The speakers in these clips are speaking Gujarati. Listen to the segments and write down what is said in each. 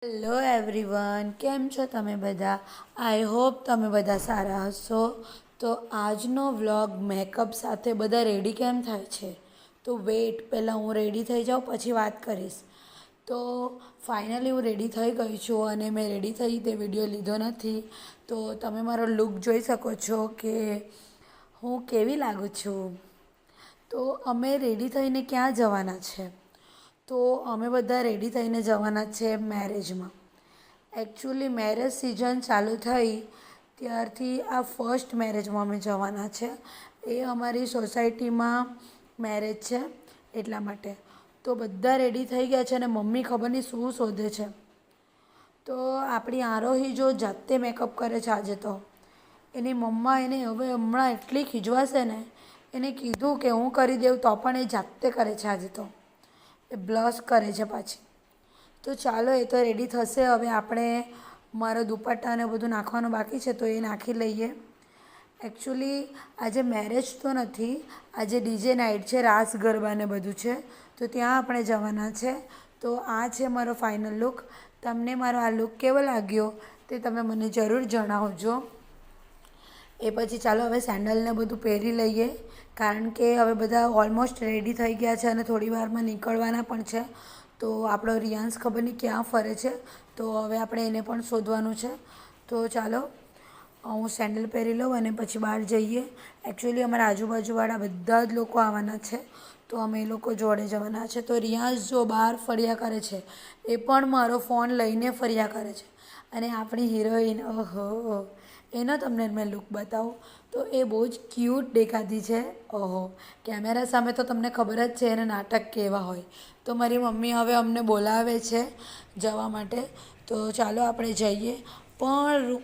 હેલો એવરીવન, કેમ છો તમે બધા? આઈ હોપ તમે બધા સારા હશો. તો આજનો વ્લોગ મેકઅપ સાથે બધા રેડી કેમ થાય છે? તો વેઇટ, પહેલાં હું રેડી થઈ જાઉં પછી વાત કરીશ. તો ફાઇનલી હું રેડી થઈ ગઈ છું અને મેં રેડી થઈ તે વિડીયો લીધો નથી. તો તમે મારો લુક જોઈ શકો છો કે હું કેવી લાગું છું. તો અમે રેડી થઈને ક્યાં જવાના છે? તો અમે બધા રેડી થઈને જવાના છે મેરેજમાં. એકચ્યુઅલી મેરેજ સિઝન ચાલુ થઈ ત્યારથી આ ફર્સ્ટ મેરેજમાં અમે જવાના છે. એ અમારી સોસાયટીમાં મેરેજ છે એટલા માટે. તો બધા રેડી થઈ ગયા છે અને મમ્મી ખબર નહીં શું શોધે છે. તો આપણી આરોહી જો જાતે મેકઅપ કરે છે આજે તો. એની મમ્મા એને હવે હમણાં એટલી ખીજવાશે ને, એને કીધું કે હું કરી દઉં તો પણ એ જાતે કરે છે આજે તો. એ બ્લશ કરે છે પાછી. તો ચાલો, એ તો રેડી થશે. હવે આપણે મારો દુપટ્ટા ને બધું નાખવાનું બાકી છે તો એ નાખી લઈએ. એકચ્યુઅલી આજે મેરેજ તો નથી, આજે ડીજે નાઇટ છે, રાસ ગરબા ને બધું છે. તો ત્યાં આપણે જવાના છે. તો આ છે મારો ફાઇનલ લુક. તમને મારો આ લુક કેવો લાગ્યો તે તમે મને જરૂર જણાવજો. એ પછી ચાલો હવે સેન્ડલને બધું પહેરી લઈએ, કારણ કે હવે બધા ઓલમોસ્ટ રેડી થઈ ગયા છે અને થોડી વારમાં નીકળવાના પણ છે. તો આપણો રિયાન્સ ખબર નહીં ક્યાં ફરે છે, તો હવે આપણે એને પણ શોધવાનું છે. તો ચાલો હું સેન્ડલ પહેરી લઉં અને પછી બહાર જઈએ. એકચ્યુઅલી અમારા આજુબાજુવાળા બધા જ લોકો આવવાના છે, તો અમે એ લોકો જોડે જવાના છે. તો રિયાન્સ જો બહાર ફર્યા કરે છે, એ પણ મારો ફોન લઈને ફર્યા કરે છે. અને આપણી હિરોઈન, ઓહો, એનો તમને મેં લુક બતાવું તો એ બહુ જ ક્યૂટ દેખાતી છે. ઓહો, કેમેરા સામે તો તમને ખબર જ છે એને નાટક કેવા હોય. તો મારી મમ્મી હવે અમને બોલાવે છે જવા માટે. તો ચાલો આપણે જઈએ. પણ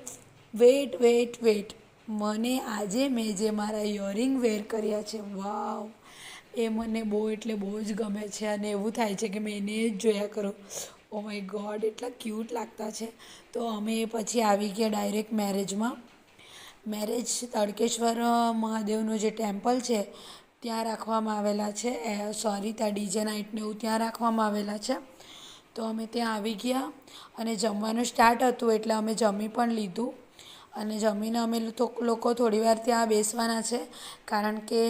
વેટ વેટ વેટ, મને આજે મેં જે મારા ઇયરિંગ વેર કર્યા છે, વાવ, એ મને બહુ એટલે બહુ જ ગમે છે. અને એવું થાય છે કે મેં એને જ જોયા કરું. ઓ માય ગોડ, એટલા ક્યૂટ લાગતા છે. તો અમે પછી આવી ગયા ડાયરેક્ટ મેરેજમાં. મેરેજ તડકેશ્વર મહાદેવનું જે ટેમ્પલ છે ત્યાં રાખવામાં આવેલા છે. સોરી, ત્યાં ડીજે નાઇટને એવું ત્યાં રાખવામાં આવેલા છે. તો અમે ત્યાં આવી ગયા અને જમવાનું સ્ટાર્ટ હતું એટલે અમે જમી પણ લીધું. અને જમીને અમે લોકો થોડીવાર ત્યાં બેસવાના છે, કારણ કે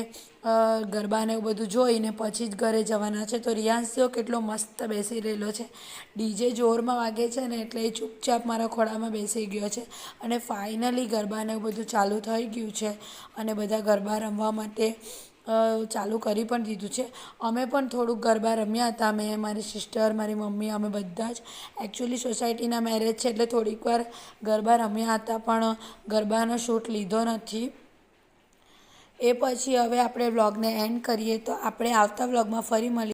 ગરબાને એવું બધું જોઈને પછી જ ઘરે જવાના છે. તો રિયાન્સ જો કેટલો મસ્ત બેસી રહેલો છે. ડીજે જોરમાં વાગે છે ને એટલે એ ચૂપચાપ મારા ખોળામાં બેસી ગયો છે. અને ફાઇનલી ગરબાને એવું બધું ચાલુ થઈ ગયું છે અને બધા ગરબા રમવા માટે ચાલુ કરી પણ દીધું છે. અમે પણ થોડુંક ગરબા રમ્યા હતા. મેં, મારી સિસ્ટર, મારી મમ્મી, અમે બધા જ. એકચ્યુઅલી સોસાયટીના મેરેજ છે એટલે થોડીક વાર ગરબા રમ્યા હતા, પણ ગરબાનો શૂટ લીધો નથી. એ પછી હવે આપણે વ્લોગને એન્ડ કરીએ. તો આપણે આવતા વ્લોગમાં ફરી મળીએ.